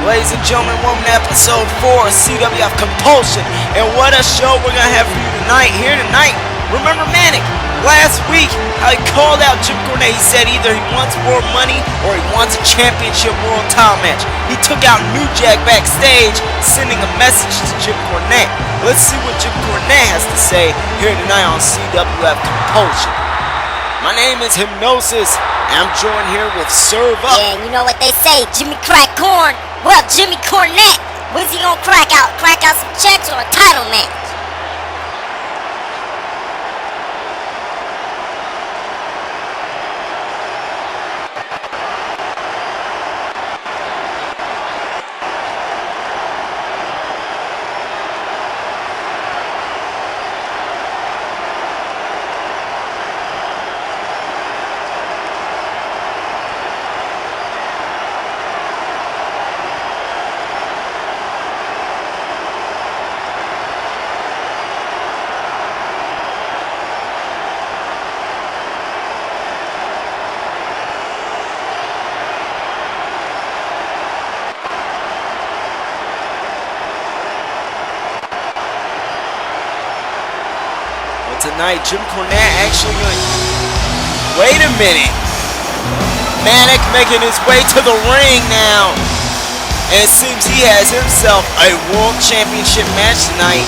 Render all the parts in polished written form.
Ladies and gentlemen, welcome to episode 4 of CWF Compulsion. And what a show we're going to have for you tonight. Here tonight, remember Manik? Last week, how he called out Jim Cornette. He said either he wants more money or he wants a championship world title match. He took out New Jack backstage, sending a message to Jim Cornette. Let's see what Jim Cornette has to say here tonight on CWF Compulsion. My name is Hypnosis, and I'm joined here with Serve Up. Yeah, you know what they say, Jimmy crack corn. Well, Jimmy Cornette, what's he gonna crack out? Crack out some checks or a title match? Tonight, Jim Cornette actually going to... Wait a minute. Manik making his way to the ring now. And it seems he has himself a World Championship match tonight.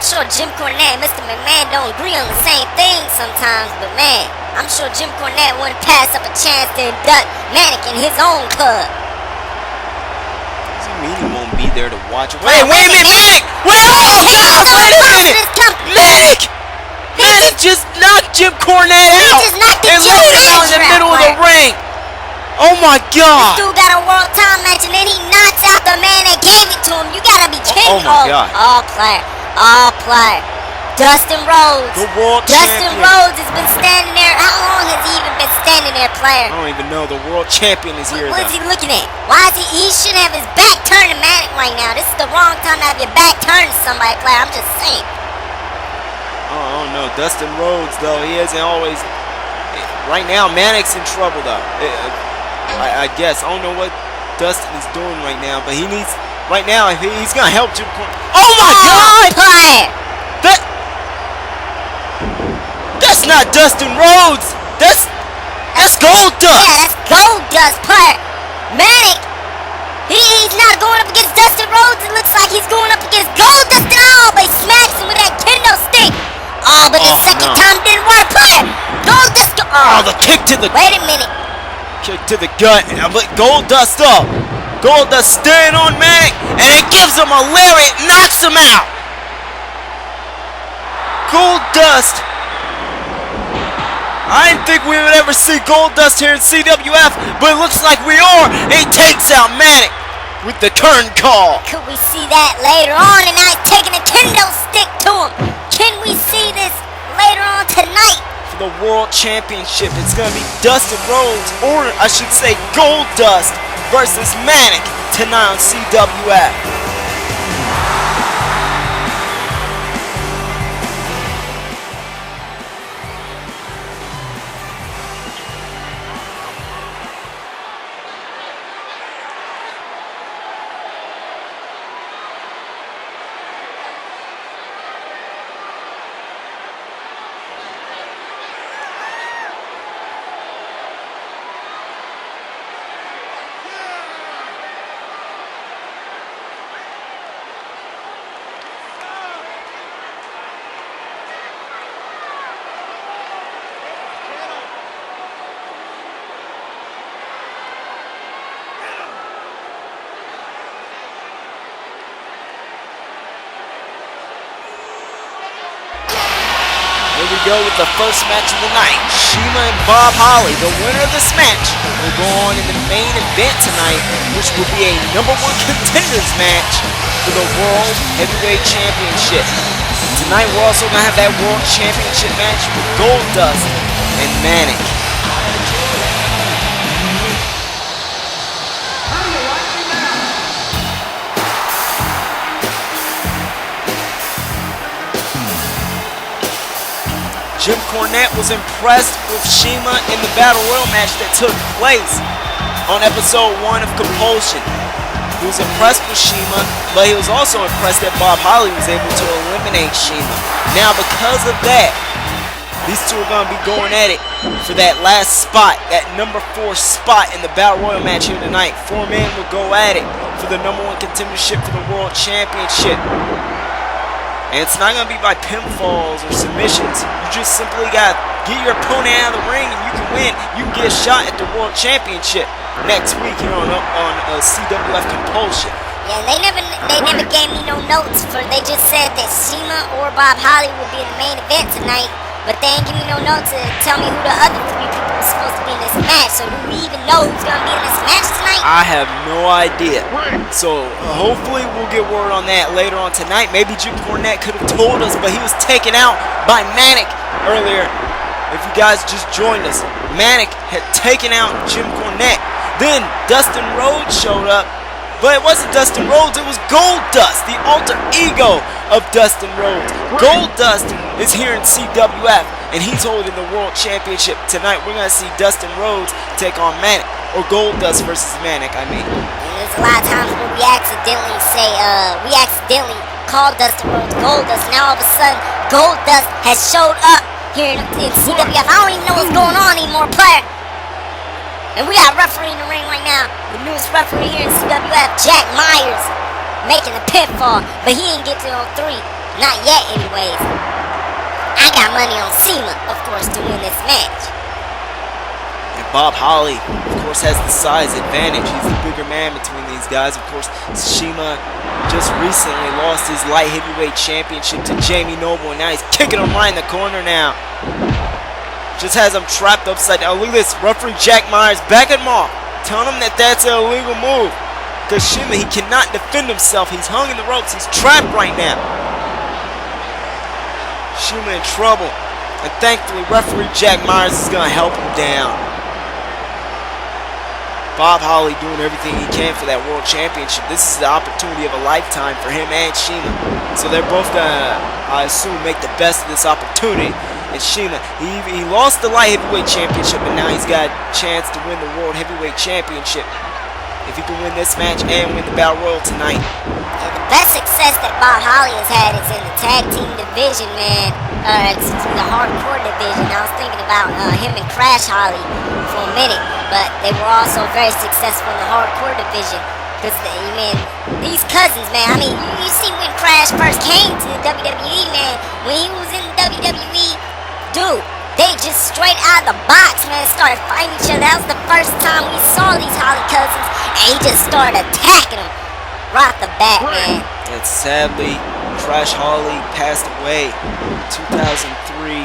I'm sure Jim Cornette and Mr. McMahon don't agree on the same thing sometimes, but man, I'm sure Jim Cornette wouldn't pass up a chance to induct Manik in his own club. Does he mean he won't be there to watch it? Wait a minute, Manik! Wait a minute! Manik! Manik just knocked Jim Cornette out! He just knocked the and left him out in the middle of the ring! Oh my God! This dude got a world title match and then he knocks out the man that gave it to him. You gotta be kidding. Oh my God. All player. Dustin Rhodes. The world Dustin champion. Rhodes has been standing there. How long has he even been standing there, player? I don't even know. The world champion is here. What is he looking at? Why is he should have his back turned to Manik right now. This is the wrong time to have your back turned to somebody, player. I'm just saying. Oh no, Dustin Rhodes though, he isn't always. Right now, Manik's in trouble though. I guess I don't know what Dustin is doing right now, but he needs right now. If he's gonna help Jim Cornette. Oh my God! Player. That's not Dustin Rhodes. That's Godderz. Yeah, that's Godderz, player. Manik. He's not going up against Dustin Rhodes. It looks like he's going up against Godderz. Oh, but he smacks him with that kendo stick. Oh, but the second time didn't work, player. Godderz. Oh, the kick to the. Wait a minute. Kick to the gut, but Godderz up. Godderz staring on Manik, and it gives him a lariat, knocks him out. Godderz. I didn't think we would ever see Godderz here in CWF, but it looks like we are. And he takes out Manik with the curtain call. Could we see that later on? And now he's taking a kendo stick to him. Can we see this later on tonight? For the World Championship, it's going to be Dustin Rhodes, or I should say Godderz, versus Manik tonight on CWF. go with the first match of the night. Sheima and Bob Holly. The winner of this match will go on in the main event tonight, which will be a #1 contenders match for the World Heavyweight Championship. Tonight we're also going to have that World Championship match with Godderz and Manik. Jim Cornette was impressed with Sheima in the Battle Royal match that took place on episode 1 of Compulsion. He was impressed with Sheima, but he was also impressed that Bob Holly was able to eliminate Sheima. Now, because of that, these two are going to be going at it for that last spot, that #4 spot in the Battle Royal match here tonight. 4 men will go at it for the #1 contendership for the World Championship. And it's not going to be by pinfalls or submissions. You just simply got to get your opponent out of the ring and you can win. You can get a shot at the World Championship next week here on CWF Compulsion. Yeah, they never gave me no notes for. They just said that Sheima or Bob Holly will be in the main event tonight, but they ain't give me no notes to tell me who the other 3 people are supposed to be in this match. So do we even know who's gonna be in this match tonight? I have no idea. So hopefully we'll get word on that later on tonight. Maybe Jim Cornette could have told us, but he was taken out by Manik earlier. If you guys just joined us, Manik had taken out Jim Cornette. Then Dustin Rhodes showed up, but it wasn't Dustin Rhodes, it was Godderz, the alter ego of Dustin Rhodes. Godderz is here in CWF, and he's holding the World Championship. Tonight we're going to see Dustin Rhodes take on Manik, or Godderz versus Manik, I mean. And there's a lot of times where we accidentally call Dustin Rhodes Godderz. Now all of a sudden, Godderz has showed up here in CWF. I don't even know what's going on anymore, player. And we got a referee in the ring right now. The newest referee here in CWF, Jack Myers, making a pinfall. But he didn't get to on 3. Not yet, anyways. I got money on CIMA, of course, to win this match. And Bob Holly, of course, has the size advantage. He's the bigger man between these guys. Of course, Sheima just recently lost his light heavyweight championship to Jamie Noble. And now he's kicking him right in the corner now. Just has him trapped upside down. Look at this. Referee Jack Myers backing him off, telling him that that's an illegal move. Because Sheima, he cannot defend himself. He's hung in the ropes. He's trapped right now. Sheima in trouble. And thankfully, referee Jack Myers is going to help him down. Bob Holly doing everything he can for that World Championship. This is the opportunity of a lifetime for him and Sheima. So they're both going to, I assume, make the best of this opportunity. And Sheima, he lost the light heavyweight championship, but now he's got a chance to win the World Heavyweight Championship if he can win this match and win the Battle Royal tonight. Yeah, the best success that Bob Holly has had is in the tag team division, man. The hardcore division. I was thinking about him and Crash Holly for a minute, but they were also very successful in the hardcore division. Because, man, these cousins, man, I mean, you see when Crash first came to the WWE, man, when he was in WWE, dude, they just straight out of the box, man, started fighting each other. That was the first time we saw these Holly cousins, and he just started attacking them right off the bat, man. And sadly, Crash Holly passed away in 2003.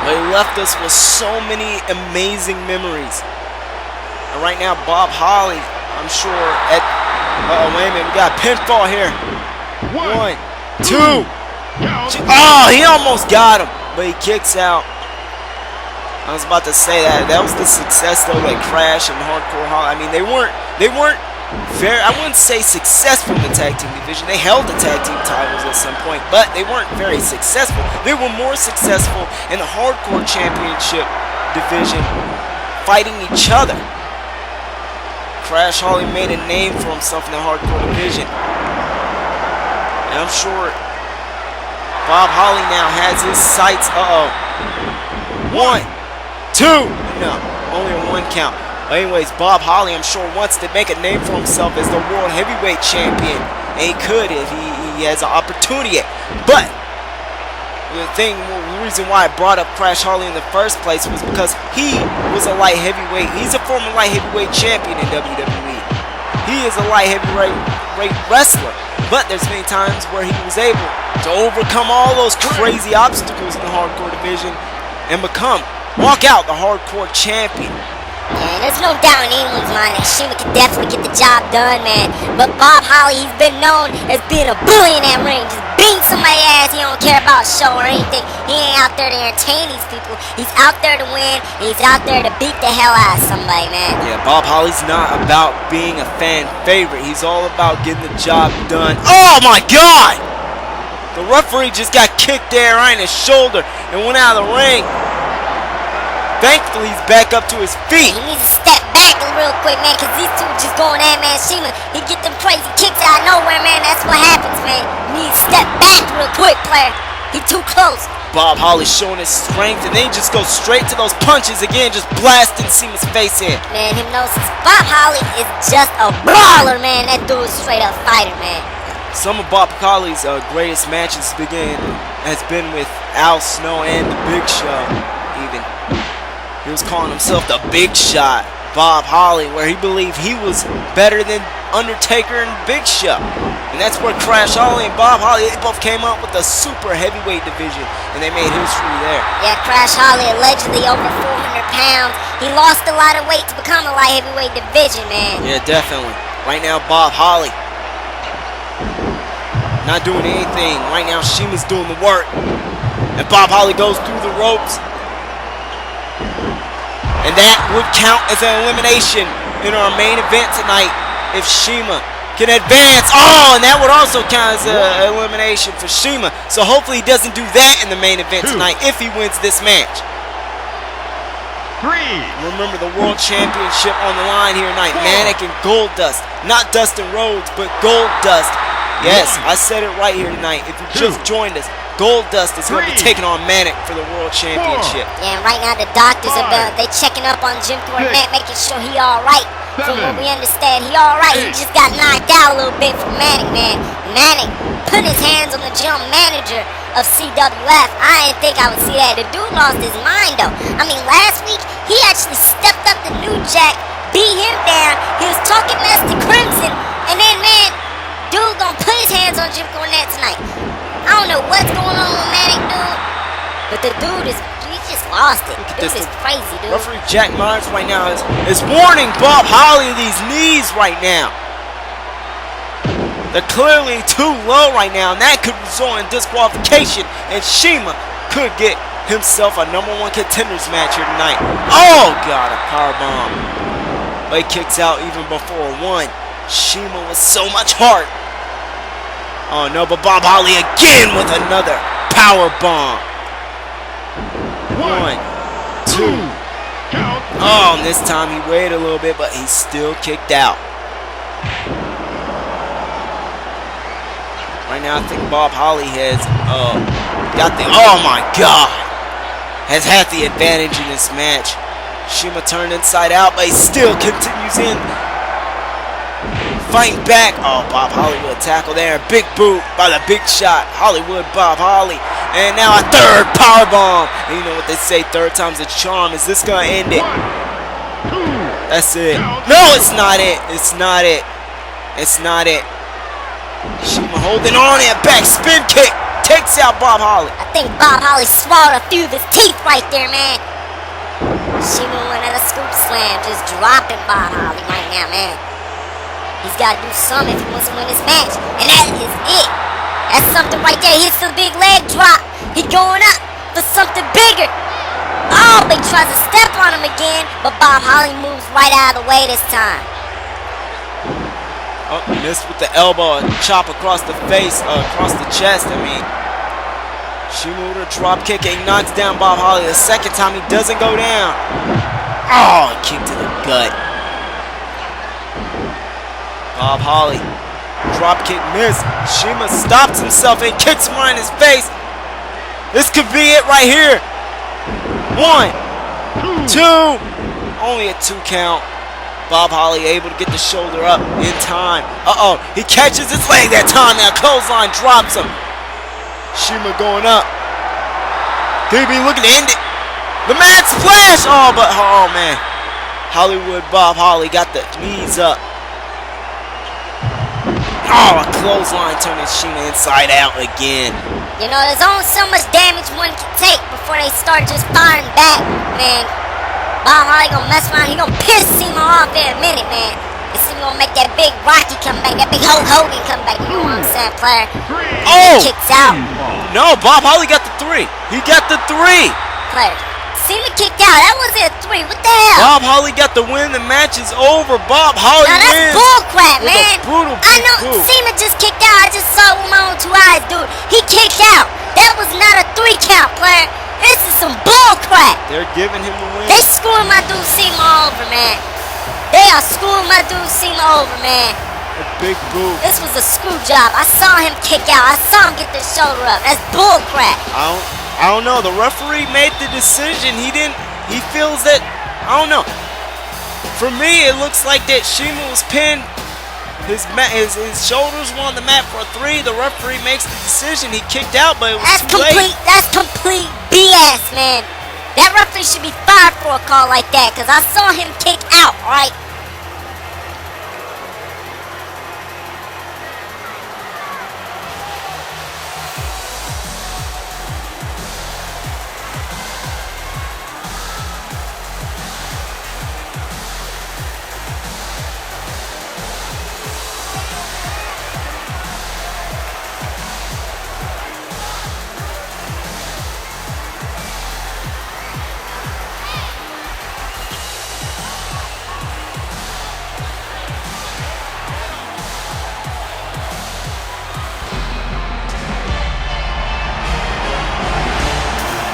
But he left us with so many amazing memories. And right now, Bob Holly, I'm sure at... wait a minute, we got a pinfall here. 1, 2... Oh, he almost got him, but he kicks out. I was about to say that was the success though, like Crash and Hardcore Holly. I mean, they weren't very, I wouldn't say successful in the tag team division. They held the tag team titles at some point, but they weren't very successful. They were more successful in the Hardcore Championship division, fighting each other. Crash Holly made a name for himself in the Hardcore division, and I'm sure Bob Holly now has his sights. 1, 2. No, only a 1 count. But anyways, Bob Holly, I'm sure, wants to make a name for himself as the World Heavyweight Champion. And he could if he has an opportunity. But the reason why I brought up Crash Holly in the first place was because he was a light heavyweight. He's a former light heavyweight champion in WWE. He is a light heavyweight wrestler. But there's many times where he was able to overcome all those crazy obstacles in the hardcore division and walk out the hardcore champion. Yeah, there's no doubt in anyone's mind that Sheima can definitely get the job done, man. But Bob Holly, he's been known as being a bully in that ring. Just beating somebody's ass. He don't care about show or anything. He ain't out there to entertain these people. He's out there to win, and he's out there to beat the hell out of somebody, man. Yeah, Bob Holly's not about being a fan favorite. He's all about getting the job done. Oh, my God! The referee just got kicked there right in his shoulder and went out of the ring. Thankfully, he's back up to his feet. He needs to step back real quick, man, because these two just going at, man. Sheima, he get them crazy kicks out of nowhere, man. That's what happens, man. You need to step back real quick, player. He too close. Bob Holly showing his strength, and then he just goes straight to those punches again, just blasting Sheima's face in. Man, Hypnosis, Bob Holly is just a brawler, man. That dude is straight up fighter, man. Some of Bob Holly's greatest matches has been with Al Snow and the Big Show, even. He was calling himself the Big Shot, Bob Holly, where he believed he was better than Undertaker and Big Show. And that's where Crash Holly and Bob Holly, they both came up with a super heavyweight division, and they made history there. Yeah, Crash Holly allegedly over 400 pounds. He lost a lot of weight to become a light heavyweight division, man. Yeah, definitely. Right now, Bob Holly not doing anything. Right now, Sheima's doing the work. And Bob Holly goes through the ropes. And that would count as an elimination in our main event tonight if Sheima can advance. Oh, and that would also count as an elimination for Sheima. So hopefully he doesn't do that in the main event tonight if he wins this match. 3. Remember the World Championship on the line here tonight. Manik and Godderz. Not Dustin Rhodes, but Godderz. Yes, I said it right here tonight. If you just joined us, Godderz is going to be taking on Manik for the World Championship. Yeah, and right now the doctors are they checking up on Jim Cornette, making sure he all right. From what we understand, he all right. He just got knocked out a little bit from Manik, man. Manik put his hands on the general manager of CWF. I didn't think I would see that. The dude lost his mind, though. I mean, last week, he actually stepped up to New Jack, beat him down. He was talking mess to Crimson, and then, man, dude gonna put his hands on Jim Cornette tonight. I don't know what's going on with Manik, dude, but the dude he just lost it. The dude is crazy, dude. Referee Jack Myers right now is warning Bob Holly of these knees right now. They're clearly too low right now, and that could result in disqualification, and Sheima could get himself a #1 contenders match here tonight. Oh, God, a powerbomb. But he kicks out even before one. Sheima with so much heart. Oh no, but Bob Holly again with another power bomb. 1, 2. Oh, and this time he waited a little bit, but he's still kicked out. Right now, I think Bob Holly has got the, oh my God, has had the advantage in this match. Sheima turned inside out, but he still continues in. Fighting back. Oh, Bob Holly with a tackle there. Big boot by the Big Shot. Hollywood Bob Holly. And now a third powerbomb. And you know what they say, third time's a charm. Is this going to end it? That's it. No, it's not it. It's not it. It's not it. Sheima holding on and back spin kick. Takes out Bob Holly. I think Bob Holly swallowed a few of his teeth right there, man. Sheima with another scoop slam. Just dropping Bob Holly right now, man. He's got to do something if he wants to win this match. And that is it. That's something right there. He hits the big leg drop. He going up for something bigger. Oh, but he tries to step on him again. But Bob Holly moves right out of the way this time. Oh, missed with the elbow. Chop across the face, across the chest, I mean. Sheima with a drop kick and he knocks down Bob Holly. The second time he doesn't go down. Oh, kick to the gut. Bob Holly, drop kick missed. Sheima stops himself and kicks him right in his face. This could be it right here. 1, 2, only a 2 count. Bob Holly able to get the shoulder up in time. Uh-oh, he catches his leg that time. Now clothesline drops him. Sheima going up. DB looking to end it. The mad splash. Oh, but, oh man. Hollywood Bob Holly got the knees up. Oh, a clothesline turning Sheima inside out again. You know, there's only so much damage one can take before they start just firing back, man. Bob Harley gonna mess around. He gonna piss CIMA off in a minute, man. And CIMA gonna make that big Rocky come back, that big Hulk Hogan come back. You know what I'm saying, player? Oh! He kicks out. No, Bob Harley got the 3. He got the 3. Player. CIMA kicked out. That wasn't a 3. What the hell? Bob Harley got the win. The match is over. Bob Harley Now that's wins. bullcrap, With man. a brutal I big know boot. CIMA just kicked out. I just saw it with my own 2 eyes, dude. He kicked out. That was not a 3 count, player. This is some bullcrap. They're giving him the win. They screwing my dude CIMA over, man. They are screwing my dude CIMA over, man. A big boot. This was a screw job. I saw him kick out. I saw him get the shoulder up. That's bullcrap. I don't know. The referee made the decision. He feels that, I don't know. For me, it looks like that Sheima was pinned. His shoulders were on the mat for a 3. The referee makes the decision. He kicked out, but it was too late. That's complete BS, man. That referee should be fired for a call like that, because I saw him kick out, right?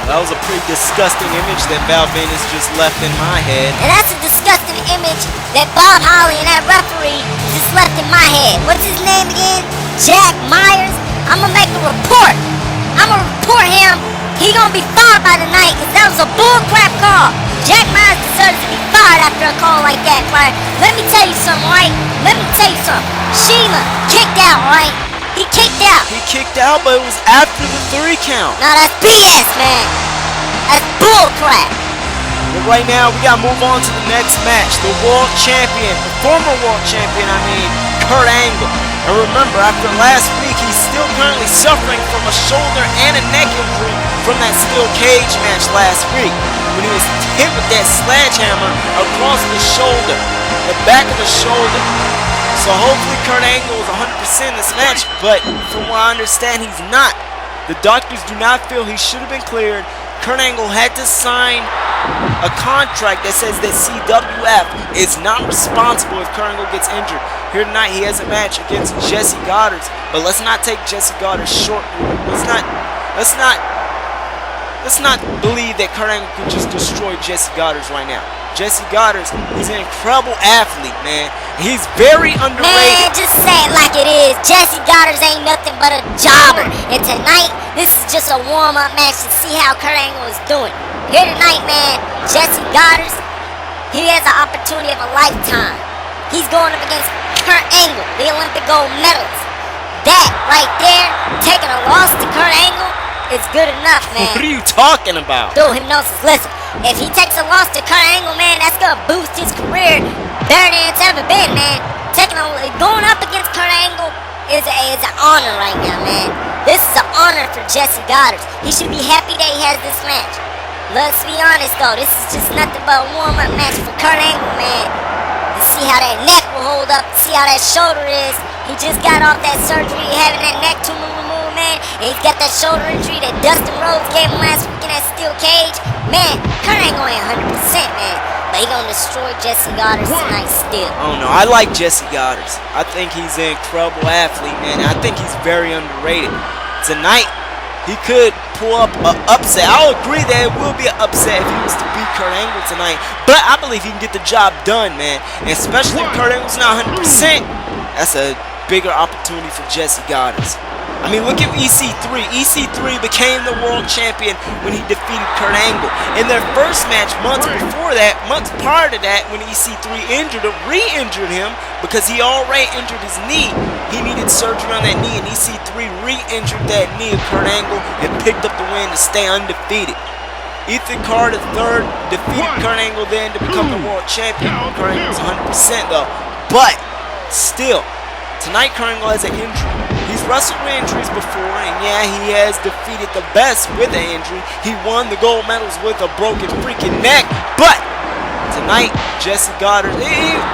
That was a pretty disgusting image that VENIS just left in my head. And that's a disgusting image that Bob Holly and that referee just left in my head. What's his name again? Jack Myers? I'm gonna make a report. I'm gonna report him. He gonna be fired by tonight because that was a bullcrap call. Jack Myers deserves to be fired after a call like that, right? Let me tell you something, right? Let me tell you something. Sheima kicked out, right? He kicked out. He kicked out, but it was after the 3 count. No, that's BS, man. That's bullcrap. But right now, we gotta move on to the next match. The world champion, the former world champion, Kurt Angle. And remember, after last week, he's still currently suffering from a shoulder and a neck injury from that steel cage match last week, when he was hit with that sledgehammer across the shoulder, the back of the shoulder. So hopefully Kurt Angle is 100% in this match, but from what I understand, he's not. The doctors do not feel he should have been cleared. Kurt Angle had to sign a contract that says that CWF is not responsible if Kurt Angle gets injured. Here tonight he has a match against Jesse Godderz, but let's not take Jesse Godderz short. Let's not believe that Kurt Angle could just destroy Jesse Godderz right now. Jesse Godderz, he's an incredible athlete, man. He's very underrated. Man, just say it like it is. Jesse Godderz ain't nothing but a jobber. And tonight, this is just a warm-up match to see how Kurt Angle is doing. Here tonight, man, Jesse Godderz, he has an opportunity of a lifetime. He's going up against Kurt Angle, the Olympic gold medalist. That right there, taking a loss to Kurt Angle, is good enough, man. What are you talking about? Dude, Hypnosis, listen. If he takes a loss to Kurt Angle, man, that's gonna boost his career better than it's ever been, man. Going up against Kurt Angle is an honor right now, man. This is an honor for Jesse Godderz. He should be happy that he has this match. Let's be honest, though. This is just nothing but a warm-up match for Kurt Angle, man. To see how that neck will hold up, see how that shoulder is. He just got off that surgery, having that neck tumor removed, man. And he's got that shoulder injury that Dustin Rhodes gave him last week in that steel cage. Man, Kurt Angle ain't 100%, man. But he gonna destroy Jesse Godderz tonight still. I don't know. I like Jesse Godderz. I think he's an incredible athlete, man. I think he's very underrated. Tonight, he could pull up an upset. I'll agree that it will be an upset if he was to beat Kurt Angle tonight. But I believe he can get the job done, man. And especially if Kurt Angle's not 100%, that's a bigger opportunity for Jesse Godderz. I mean, look at EC3. EC3 became the world champion when he defeated Kurt Angle. In their first match, months prior to that, when EC3 re-injured him because he already injured his knee. He needed surgery on that knee, and EC3 re-injured that knee of Kurt Angle and picked up the win to stay undefeated. Ethan Carter III defeated Kurt Angle then to become the world champion. Kurt Angle was 100% though. But still, Tonight, Kurt Angle has an injury. He's wrestled with injuries before, and yeah, he has defeated the best with an injury. He won the gold medals with a broken freaking neck, but tonight, Jesse Godderz,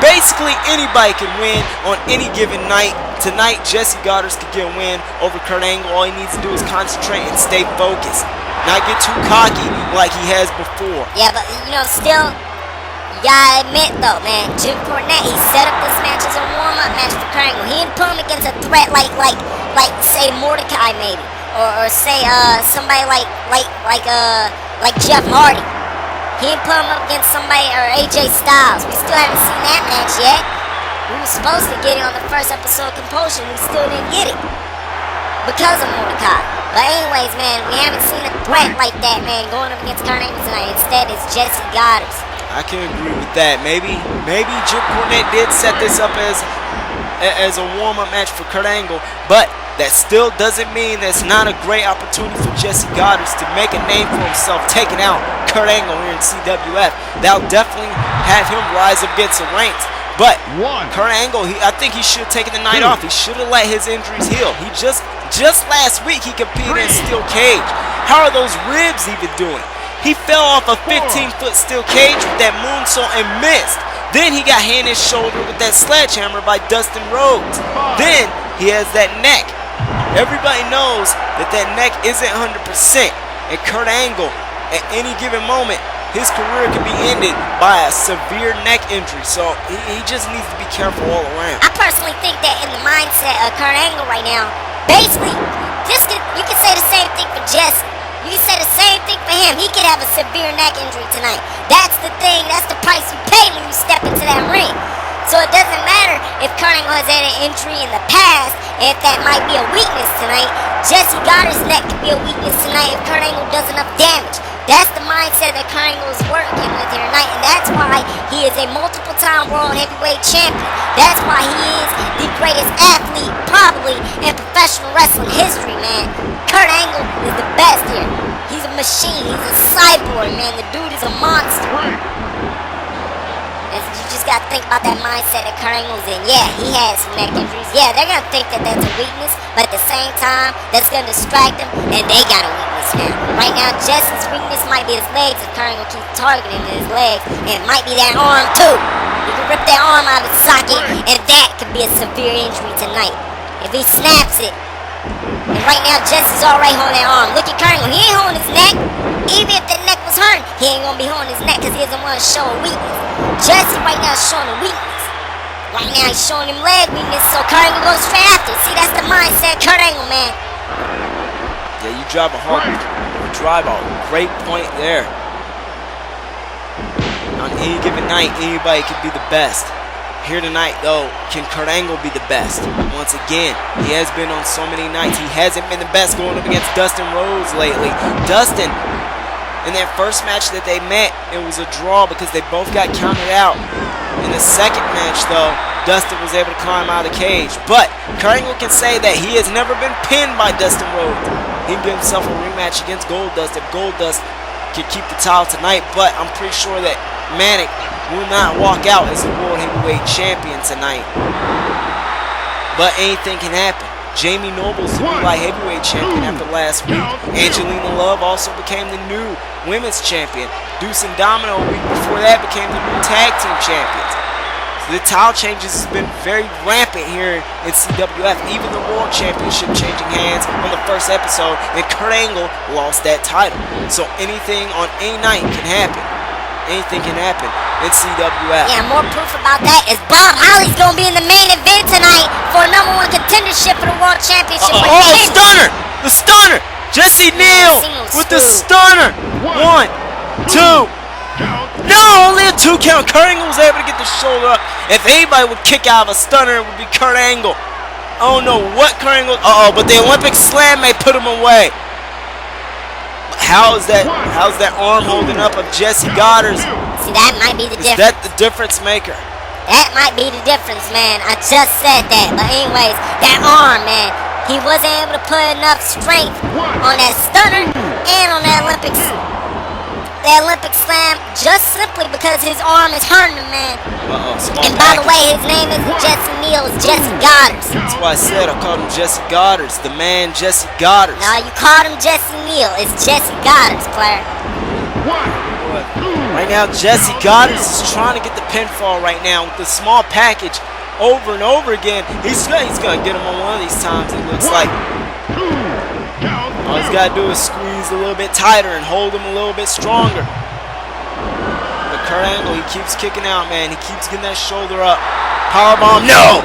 basically anybody can win on any given night. Tonight, Jesse Godderz could get a win over Kurt Angle. All he needs to do is concentrate and stay focused. Not get too cocky like he has before. Yeah, but you know, still, you gotta admit though, man, Jim Cornette, he set up this match as a warm-up match for Kurt Angle. He didn't put him against a threat like say Mordecai maybe, or say somebody like Jeff Hardy. He didn't put him up against somebody or AJ Styles. We still haven't seen that match yet. We were supposed to get it on the first episode of Compulsion. We still didn't get it because of Mordecai. But anyways, man, we haven't seen a threat like that, man, going up against Kurt Angle tonight. Instead, it's Jesse Godderz. I can agree with that. Maybe Jim Cornette did set this up as a warm-up match for Kurt Angle, but that still doesn't mean that it's not a great opportunity for Jesse Godderz to make a name for himself, taking out Kurt Angle here in CWF. That'll definitely have him rise up against the ranks. But Kurt Angle, I think he should have taken the night off. He should have let his injuries heal. He just last week he competed in steel cage. How are those ribs even doing? He fell off a 15-foot steel cage with that moonsault and missed. Then he got hit in his shoulder with that sledgehammer by Dustin Rhodes. Then he has that neck. Everybody knows that neck isn't 100%. And Kurt Angle, at any given moment, his career can be ended by a severe neck injury. So he just needs to be careful all around. I personally think that in the mindset of Kurt Angle right now, basically, you can say the same thing for Jesse. You can say the same thing for him. He could have a severe neck injury tonight. That's the thing. That's the price you pay when you step into that ring. So it doesn't matter if Kurt Angle has had an injury in the past, and if that might be a weakness tonight. Jesse Godderz's neck could be a weakness tonight if Kurt Angle does enough damage. That's the mindset that Kurt Angle is working with here tonight, and that's why he is a multiple-time world heavyweight champion. That's why he is the greatest athlete, probably, in professional wrestling history, man. Kurt Angle is the best here. He's a machine. He's a cyborg, man. The dude is a monster. You just gotta think about that mindset that Kurt Angle's in. Yeah, he has some neck injuries. Yeah, they're gonna think that that's a weakness, but at the same time, that's gonna distract them, and they got a weakness now. Right now, Jesse's weakness might be his legs if Kurt Angle keeps targeting his legs, and it might be that arm too. He can rip that arm out of its socket, and that could be a severe injury tonight if he snaps it. And right now, Jesse's already holding that arm. Look at Kurt Angle. He ain't holding his neck. Even if the neck was hurt, he ain't gonna be holding his neck because he doesn't want to show a weakness. Jesse right now is showing a weakness. Right now he's showing him leg weakness, so Kurt Angle goes straight after. See, that's the mindset, Kurt Angle, man. Yeah, you drive a great point there. On any given night, anybody can be the best. Here tonight, though, can Kurt Angle be the best? Once again, he has been on so many nights. He hasn't been the best going up against Dustin Rhodes lately. Dustin, in that first match that they met, it was a draw because they both got counted out. In the second match, though, Dustin was able to climb out of the cage. But Kurt Angle can say that he has never been pinned by Dustin Rhodes. He can give himself a rematch against Goldust if Goldust can keep the title tonight. But I'm pretty sure that Manik will not walk out as a World Heavyweight Champion tonight. But anything can happen. Jamie Noble's the new light heavyweight champion after last week. Angelina Love also became the new women's champion. Deuce and Domino a week before that became the new tag team champions. So the title changes has been very rampant here in CWF. Even the World Championship changing hands on the first episode, and Kurt Angle lost that title. So anything on any night can happen. Anything can happen in CWF. Yeah, more proof about that is Bob Holly's gonna be in the main event tonight for #1 contendership for the World Championship. Oh, the stunner! The stunner! Jesse Neal with the stunner! 1, 2. No, only a 2 count. Kurt Angle was able to get the shoulder up. If anybody would kick out of a stunner, it would be Kurt Angle. I don't know what Kurt Angle. But the Olympic Slam may put him away. How's that arm holding up of Jesse Godderz? See, that might be the difference. Is that the difference maker? That might be the difference, man. I just said that. But anyways, that arm, man. He wasn't able to put enough strength on that stunner and on that Olympics. the Olympic slam just simply because his arm is hurting him, man. Small And by the package. way, his name isn't Jesse Neal, it's Jesse Godderz. That's why I said I called him Jesse Godderz. The man, Jesse Godderz. No, you called him Jesse Neal. It's Jesse Godderz, player. Right now, Jesse Godderz is trying to get the pinfall right now with the small package over and over again. He's going to get him on one of these times, it looks like. All he's got to do is squeeze a little bit tighter and hold him a little bit stronger. But Kurt Angle, he keeps kicking out, man. He keeps getting that shoulder up. Powerbomb, no!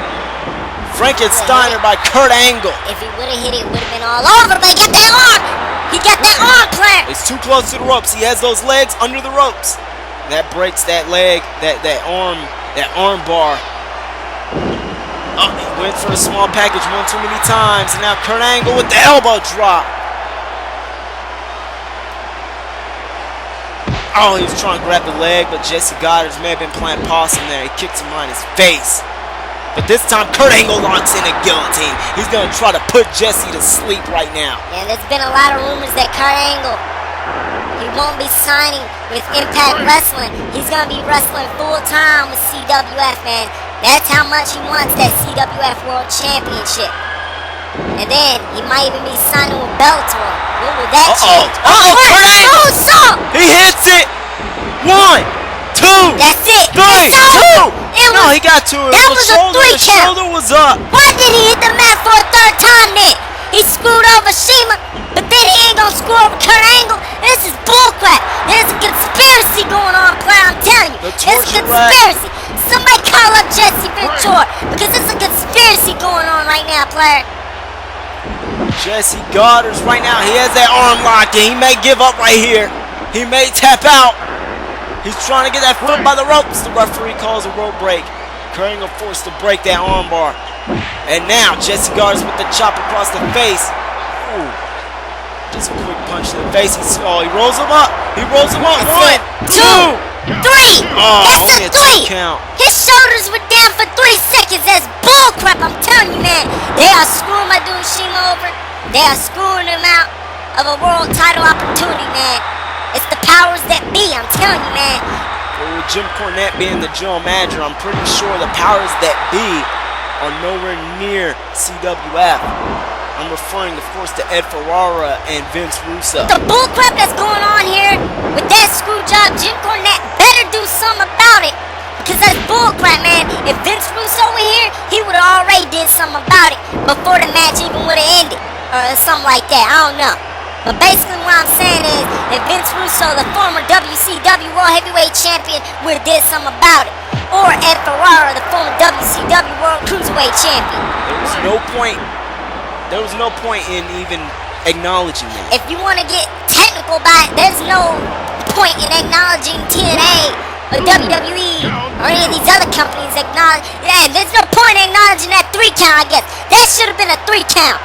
Frankensteiner by Kurt Angle. If he would have hit it, it would have been all over, but he got that arm! He got that arm, player! He's too close to the ropes. He has those legs under the ropes. That breaks that leg, that arm bar. Oh, he went for a small package one too many times. And now Kurt Angle with the elbow drop. Oh, he was trying to grab the leg, but Jesse Godderz may have been playing possum there. He kicks him right in his face. But this time, Kurt Angle locks in a guillotine. He's going to try to put Jesse to sleep right now. Yeah, there's been a lot of rumors that Kurt Angle, he won't be signing with Impact Wrestling. He's going to be wrestling full-time with CWF, man. That's how much he wants that CWF World Championship. And then he might even be signing with Bellator. What would that change? Kurt Angle! Oh, He hits it! 1, 2, that's it! 3, That's 2! all. It No, was, he got to it. that The was a shoulder, 3 the count. shoulder was up. Why did he hit the mat for a 3rd time then? He screwed over Sheima, but then he ain't gonna screw over Kurt Angle. This is bullcrap. There's a conspiracy going on, player. I'm telling you. The It's a torture conspiracy. Somebody call up Jesse Ventura because it's a conspiracy going on right now, player. Jesse Godderz right now, he has that arm locked in. He may give up right here. He may tap out. He's trying to get that foot by the ropes. The referee calls a rope break. Kurt Angle forced to break that arm bar. And now Jesse Godderz with the chop across the face. Ooh. Just a quick punch to the face. He rolls him up. He rolls him up. That's 1, 2, 3. Oh, That's only a a 2 3. count. His shoulders were down for 3 seconds. That's bullcrap. I'm telling you, man. They are screwing my dude Sheima over. They are screwing him out of a world title opportunity, man. It's the powers that be. I'm telling you, man. Well, with Jim Cornette being the general manager, I'm pretty sure the powers that be are nowhere near CWF. I'm referring, of course, to Ed Ferrara and Vince Russo. The bullcrap that's going on here with that screw job, Jim Cornette better do something about it. Because that's bullcrap, man. If Vince Russo were here, he would have already did something about it before the match even would have ended. Or something like that. I don't know. But basically what I'm saying is, if Vince Russo, the former WCW World Heavyweight Champion, would have did something about it. Or Ed Ferrara, the former WCW World Cruiserweight Champion. There was no point in even acknowledging that. If you want to get technical about it, there's no point in acknowledging TNA or WWE or any of these other companies acknowledge. Yeah, there's no point in acknowledging that 3 count, I guess. That should have been a 3 count.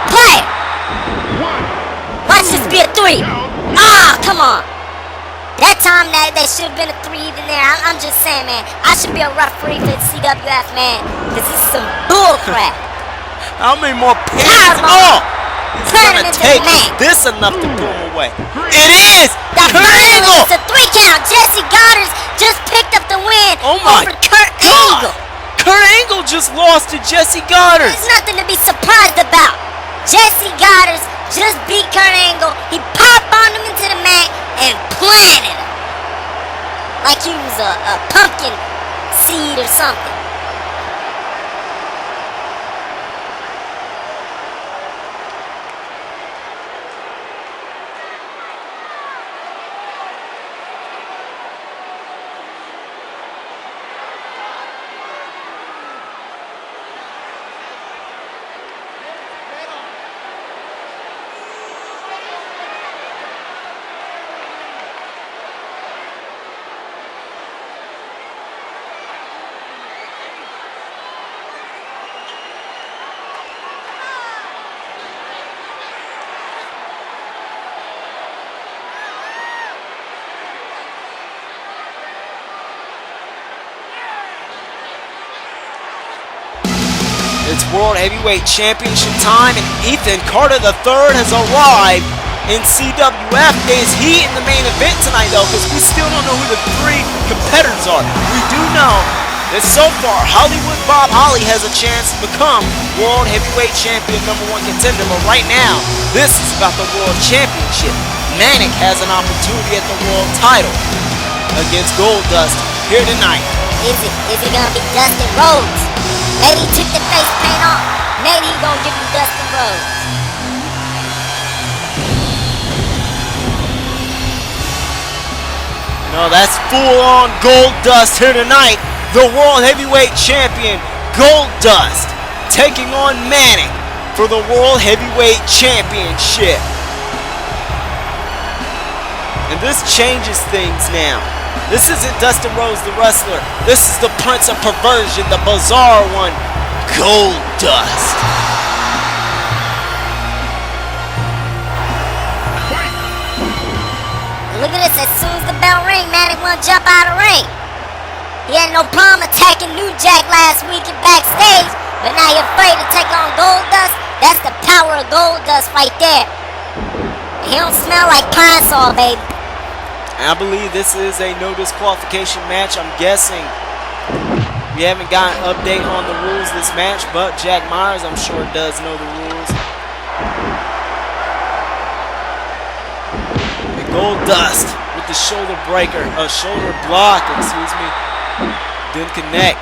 Play it. Watch this be a 3. Ah, come on. That time that should have been a 3 even there. I'm just saying, man. I should be a referee for the CWF, man. Because this is some bullcrap. How many more pins? Oh! It's Turn him gonna into take the man. this enough to pull him away. It is! The Kurt Angle! It's a 3 count. Jesse Godderz just picked up the win Oh my over Kurt Angle. Kurt Angle just lost to Jesse Godderz. There's nothing to be surprised about. Jesse Godderz just beat Kurt Angle. He powerbombed him into the mat and planted him. Like he was a pumpkin seed or something. It's World Heavyweight Championship time, and Ethan Carter III has arrived in CWF. Is he in the main event tonight, though? Because we still don't know who the 3 competitors are. We do know that so far, Hollywood Bob Holly has a chance to become World Heavyweight Champion #1 contender. But right now, this is about the World Championship. Manik has an opportunity at the World title against Godderz here tonight. Is it gonna be Dustin Rhodes? Maybe he took the face paint off. Maybe he's gonna give him Dustin Rhodes. No, that's full-on Godderz here tonight. The World Heavyweight Champion, Godderz, taking on Manik for the World Heavyweight Championship. And this changes things now. This isn't Dustin Rhodes, the wrestler. This is the Prince of Perversion, the bizarre one, Godderz. Look at this, as soon as the bell ring, Manik wanna jump out of the ring. He had no problem attacking New Jack last week in backstage, but now you're afraid to take on Godderz. That's the power of Godderz right there. He don't smell like pine saw, baby. I believe this is a no disqualification match. I'm guessing we haven't got an update on the rules of this match, but Jack Myers, I'm sure, does know the rules. And Godderz with the shoulder breaker, shoulder block, excuse me, didn't connect.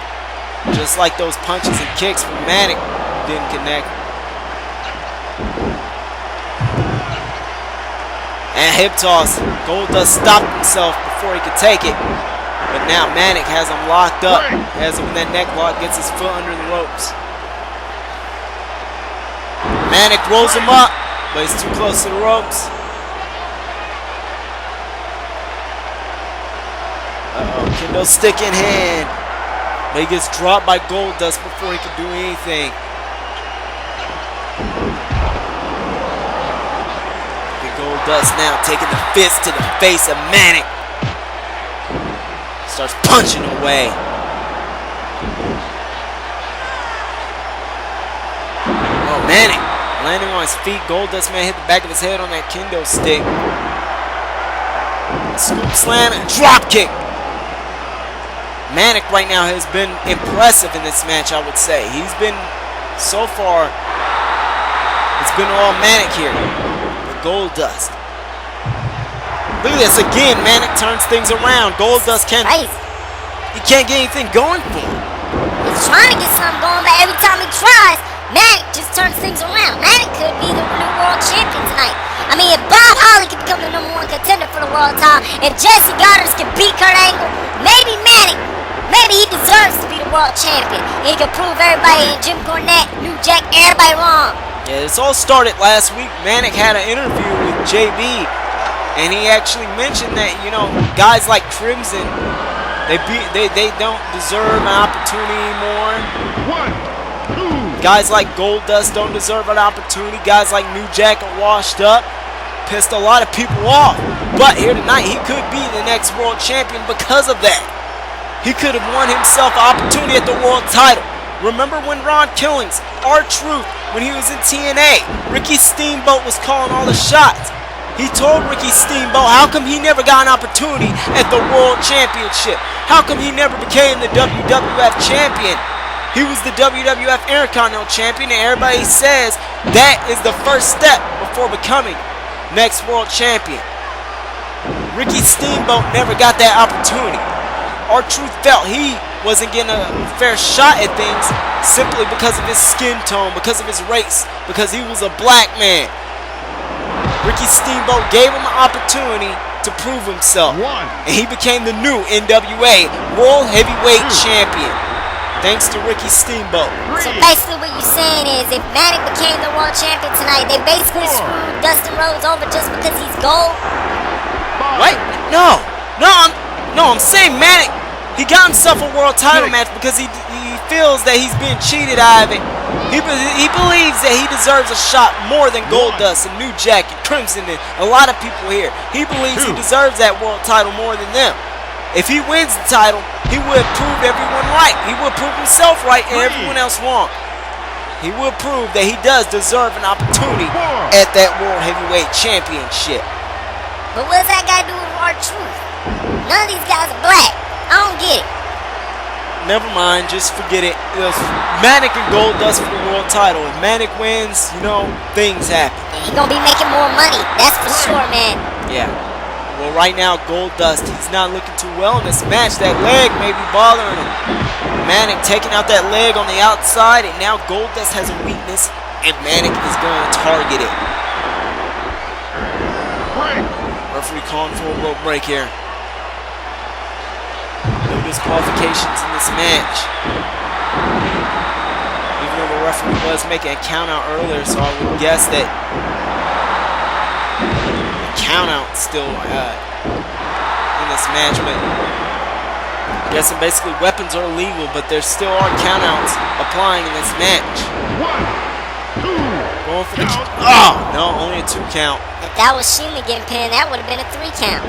Just like those punches and kicks from Manik didn't connect. And hip toss. Godderz stopped himself before he could take it. But now Manik has him locked up. Has him in that neck lock, gets his foot under the ropes. Manik rolls him up, but he's too close to the ropes. Kendo stick in hand. But he gets dropped by Godderz before he can do anything. Godderz now taking the fist to the face of Manik. Starts punching away. Oh, Manik landing on his feet. Godderz man hit the back of his head on that kendo stick. Scoop slam and drop kick. Manik right now has been impressive in this match, I would say. He's been, so far, it's been all Manik here. Godderz. Look at this again. Manik turns things around. Godderz can't. He can't get anything going for him. He's trying to get something going, but every time he tries, Manik just turns things around. Manik could be the new world champion tonight. I mean, if Bob Holly could become the #1 contender for the world title, if Jesse Godderz can beat Kurt Angle, maybe Manik, maybe he deserves to be the world champion. He could prove everybody in Jim Cornette, New Jack, everybody wrong. Yeah, this all started last week. Manik had an interview with JB, and he actually mentioned that, you know, guys like Crimson, they don't deserve an opportunity anymore. 1, 2. Guys like Godderz don't deserve an opportunity. Guys like New Jack are washed up. Pissed a lot of people off. But here tonight, he could be the next world champion because of that. He could have won himself an opportunity at the world title. Remember when Ron Killings, R-Truth, when he was in TNA, Ricky Steamboat was calling all the shots. He told Ricky Steamboat, how come he never got an opportunity at the World Championship? How come he never became the WWF Champion? He was the WWF Intercontinental Champion, and everybody says that is the first step before becoming next World Champion. Ricky Steamboat never got that opportunity. R-Truth felt he wasn't getting a fair shot at things simply because of his skin tone, because of his race, because he was a black man. Ricky Steamboat gave him an opportunity to prove himself, and he became the new NWA World Heavyweight Champion, thanks to Ricky Steamboat. So basically what you're saying is, if Manik became the world champion tonight, they basically screwed Dustin Rhodes over just because he's gold? What? I'm saying Manik, he got himself a world title match because he feels that he's being cheated out of it. He believes that he deserves a shot more than Godderz and New Jack and Crimson and a lot of people here. He believes he deserves that world title more than them. If he wins the title, he would have proved everyone right. He would prove himself right and everyone else wrong. he will prove that he does deserve an opportunity at that World Heavyweight Championship. But what's that got to do with our truth? None of these guys are black. I don't get it. Never mind, just forget it. It's Manik and Godderz for the world title. If Manik wins, you know, things happen. And he's going to be making more money. That's for sure, man. Yeah. Well, right now, Godderz, he's not looking too well in this match. That leg may be bothering him. Manik taking out that leg on the outside, and now Godderz has a weakness, and Manik is going to target it. Referee calling for a rope break here. No disqualifications in this match. Even though the referee was making a count out earlier, so I would guess that a count out still in this match, but I'm guessing basically weapons are illegal, but there still are count outs applying in this match. 1, 2, going for the oh no, only a 2 count. If that was Sheima getting pinned, that would have been a 3 count.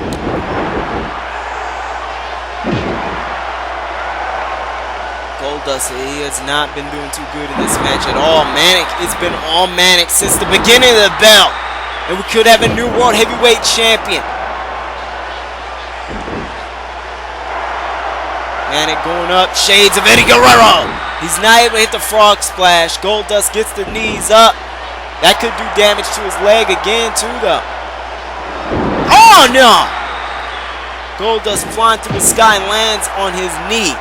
Godderz, he has not been doing too good in this match at all. Manik, it's been all Manik since the beginning of the belt. And we could have a new World Heavyweight Champion. Manik going up, shades of Eddie Guerrero. He's not able to hit the frog splash. Godderz gets the knees up. That could do damage to his leg again too though. Oh no! Godderz flying through the sky and lands on his knee.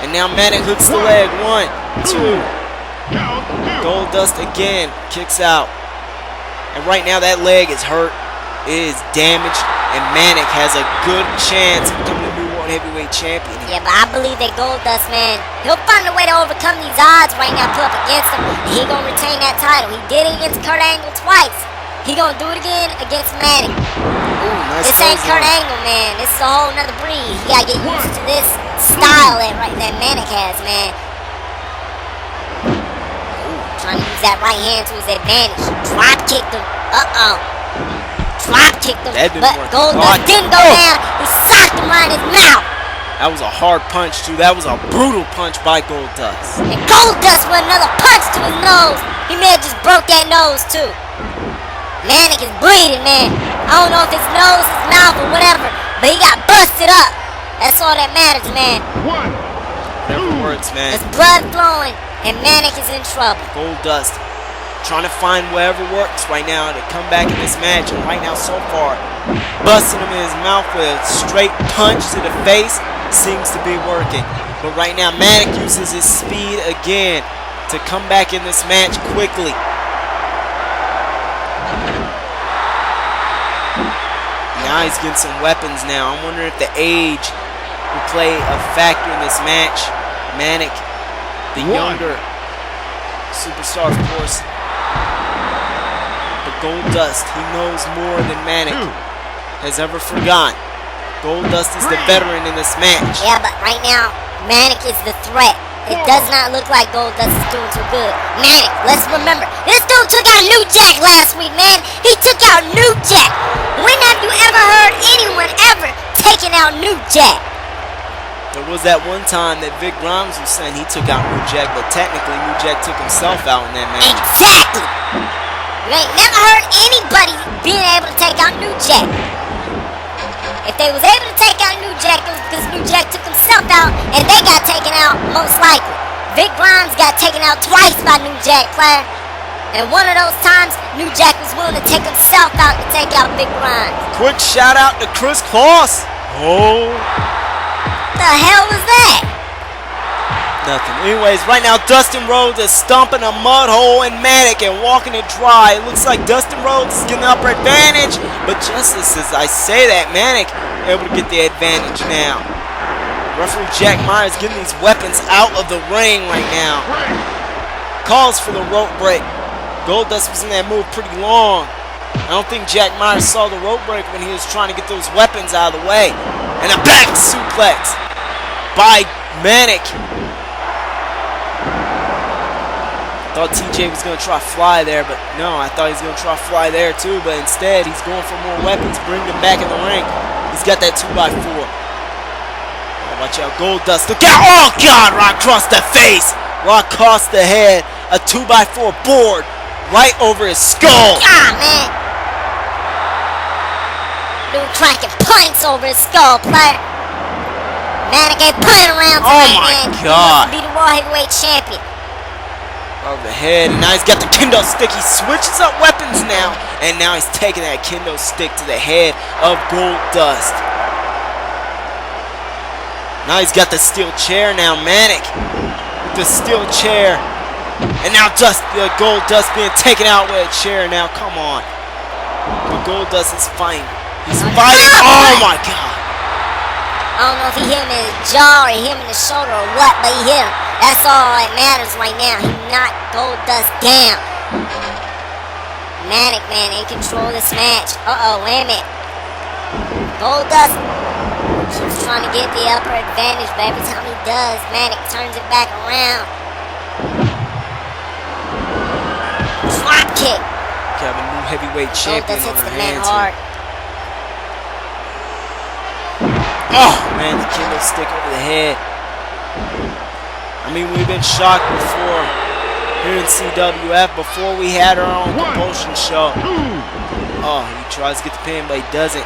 And now Manik hooks the leg. 1, 2. Godderz again kicks out. And right now that leg is hurt. It is damaged. And Manik has a good chance of becoming the new World Heavyweight Champion. Yeah, but I believe that Godderz, man, he'll find a way to overcome these odds right now put up against him. And he gonna retain that title. He did it against Kurt Angle twice. He gonna do it again against Manik. Ooh, nice. This ain't Kurt Angle, man. This is a whole nother breed. He gotta get used to this style that Manik has, man. Ooh, trying to use that right hand to his advantage. Drop kicked him. Drop kicked him. But Godderz didn't go down. He socked him right in his mouth. That was a hard punch too. That was a brutal punch by Godderz. And Godderz with another punch to his nose. He may have just broke that nose too. Manik is bleeding, man. I don't know if his nose, his mouth, or whatever, but he got busted up. That's all that matters, man. 1, 2. Never works, man. There's blood flowing, and Manik is in trouble. Godderz trying to find whatever works right now to come back in this match. And right now, so far, busting him in his mouth with a straight punch to the face seems to be working. But right now, Manik uses his speed again to come back in this match quickly. Now he's getting some weapons now. I'm wondering if the age will play a factor in this match. Manik, the younger superstar, of course. But Godderz, he knows more than Manik has ever forgotten. Godderz is the veteran in this match. Yeah, but right now, Manik is the threat. It does not look like Godderz is doing too good. Manik, let's remember, this dude took out New Jack last week, man. He took out New Jack. When have you ever heard anyone ever taking out New Jack? There was that one time that Vic Grimes was saying he took out New Jack, but technically New Jack took himself out in that match. Exactly. You ain't never heard anybody being able to take out New Jack. If they was able to take out New Jack, it was because New Jack took himself out, and they got taken out most likely. Vic Grimes got taken out twice by New Jack, player. And one of those times, New Jack was willing to take himself out to take out Vic Grimes. Quick shout out to Chris Cross. Oh. What the hell was that? Nothing. Anyways, right now Dustin Rhodes is stomping a mud hole in Manik and walking it dry. It looks like Dustin Rhodes is getting the upper advantage, but just as I say that, Manik able to get the advantage now. Referee Jack Myers getting these weapons out of the ring right now. Calls for the rope break. Godderz was in that move pretty long. I don't think Jack Myers saw the rope break when he was trying to get those weapons out of the way. And a back suplex by Manik. Thought TJ was going to try fly there, but no, I thought he was going to try fly there too, but instead he's going for more weapons, bring them back in the ring. He's got that 2x4. Watch out, Goldust. Look out. Oh, God. Right across the face. Right across the head. A 2x4 board right over his skull. God, man. Dude cracking punts over his skull, player. Manik ain't playing around tonight, man. Oh, my God. He wants to be the World Heavyweight Champion. Over the head, and now he's got the kendo stick. He switches up weapons now, and now he's taking that kendo stick to the head of Goldust. Now he's got the steel chair now, Manik. The steel chair. And now Goldust being taken out with a chair now. Come on. But Goldust is fighting. He's fighting. Oh my God. I don't know if he hit him in his jaw or he hit him in the shoulder or what, but he hit him. That's all that matters right now. He knocked Goldust down. Manik, man, in control of this match. Uh-oh, wait a minute. Goldust keeps trying to get the upper advantage, but every time he does, Manik turns it back around. Drop kick. Got a new heavyweight champion Goldust on hits our the man hands hard. here. Oh, man, the kendo stick over the head. I mean, we've been shocked before here in CWF, before we had our own Compulsion show. Oh, he tries to get the pin, but he doesn't.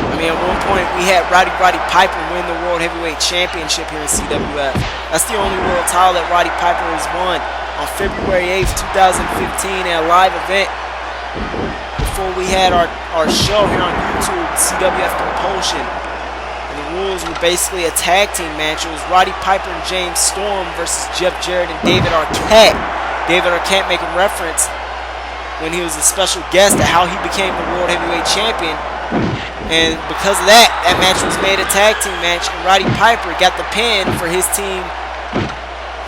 I mean, at one point, we had Roddy Piper win the World Heavyweight Championship here in CWF. That's the only world title that Roddy Piper has won on February 8th, 2015 at a live event. Before we had our show here on YouTube, CWF Compulsion. And the rules were basically a tag team match. It was Roddy Piper and James Storm versus Jeff Jarrett and David Arquette. David Arquette making reference when he was a special guest to how he became the World Heavyweight Champion. And because of that, that match was made a tag team match. And Roddy Piper got the pin for his team,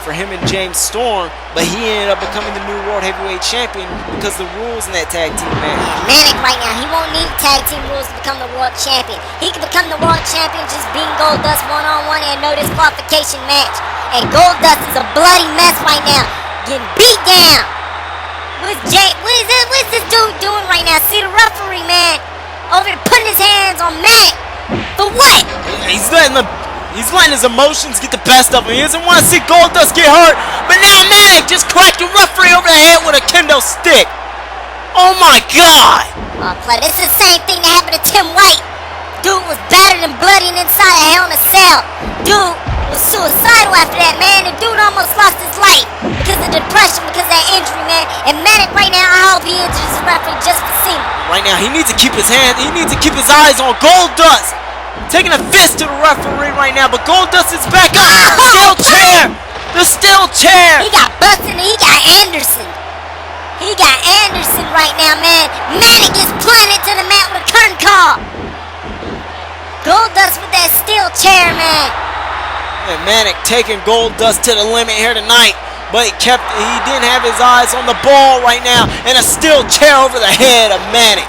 for him and James Storm, but he ended up becoming the new World Heavyweight Champion because the rules in that tag team match. Manik right now, he won't need tag team rules to become the world champion. He can become the world champion just beating Goldust one-on-one in a no disqualification match. And Goldust is a bloody mess right now, getting beat down. What is this dude doing right now? See the referee, man, over there putting his hands on Manik. For what? He's letting his emotions get the best of him. He doesn't want to see Goldust get hurt. But now Manik just cracked the referee over the head with a kendo stick. Oh my God! Oh, play. This is the same thing that happened to Tim White. Dude was battered and bloody and inside a Hell in a Cell. Dude was suicidal after that, man. The dude almost lost his life because of depression, because of that injury, man. And Manik right now, I hope he injures his referee just for CIMA. Right now, he needs to keep his eyes on Goldust. Taking a fist to the referee right now, but Goldust is back up. Steel chair! The steel chair! He got busted and he got Anderson. He got Anderson right now, man. Manik is planted to the mat with a curtain call. Goldust with that steel chair, man. And Manik taking Goldust to the limit here tonight, but he didn't have his eyes on the ball right now, and a steel chair over the head of Manik.